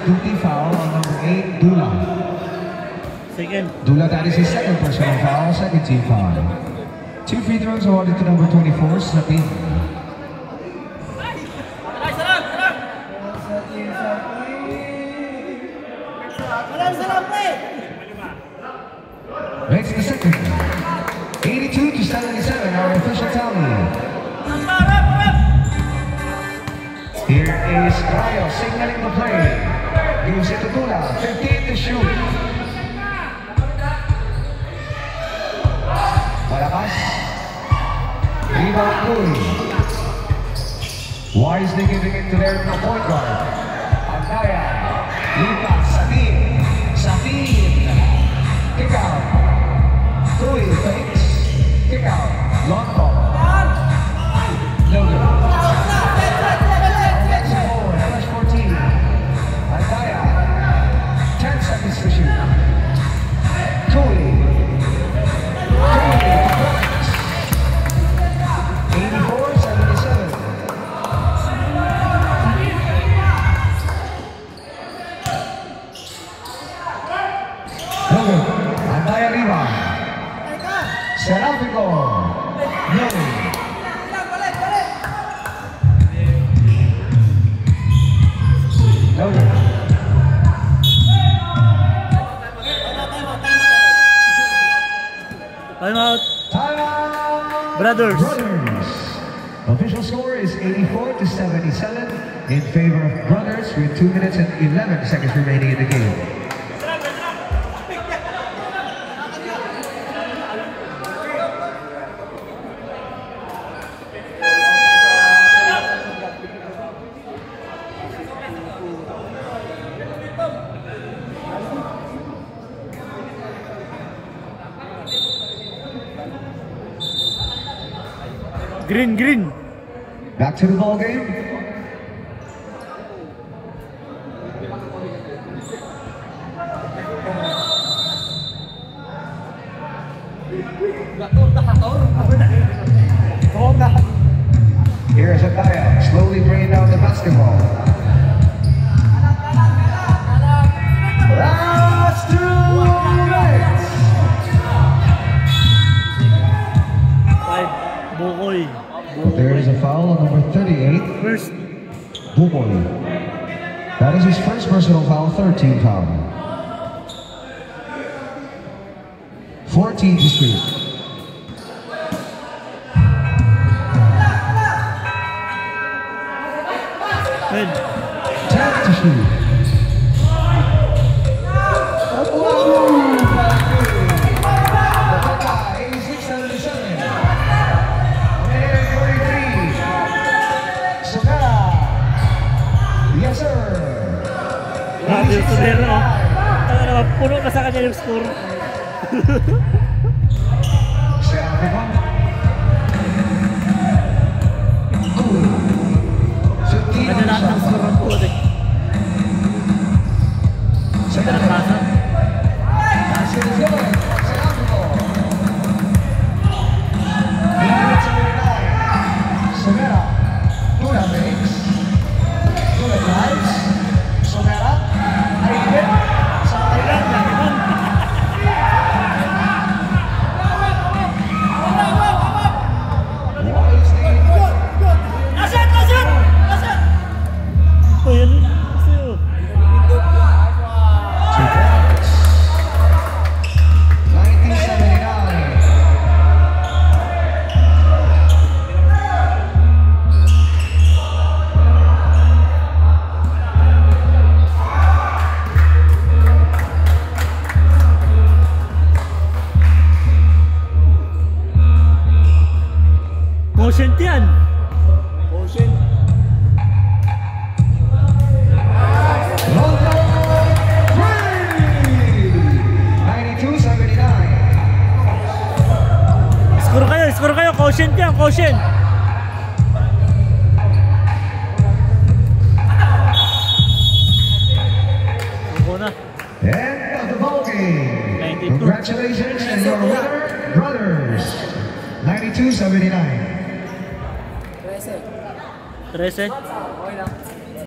duty foul on number 8, Dula. Second. Dula, that is his second personal foul, second team foul. 2 free throws awarded to number 24, Sabine. Makes the second. 82-77, our official tally. Here is Rayo signaling the play. Gives it to Dula, 15 to shoot. Malakas. Rebound Cool. Wisely giving it to their point guard. Andaya. Lipas, Sabine. Kick out. Cool fakes. Kick out. Long ball. Logan. Fresh 14. Andaya. 10 seconds to shoot. Cool. 84-77. Logan, Andaya arriba. Serafico. Logan. Logan. Time out. Time out. Brothers. Official score is 84-77 in favor of Brothers with 2 minutes and 11 seconds remaining in the game. Green. Back to the ball game. Here's Andaya slowly bringing down the basketball. Last 2 minutes. Bukoy. There is a foul on number 38. First. Bukoy. That is his first personal foul, 13 foul. 14 to shoot. Good. 10 to shoot. Grabe yung sumero, no? Puno na sa kanya yung score. Kanya lahat ng score ng puno, eh. Siyempre ng pasa. Somera, Dula makes. Dula drives. Somera. Motion yan. Motion. Score kayo, quotient yan, quotient. Una. End of the ball game. Congratulations and your winner, Brothers. 92-79. 13. Okay lang.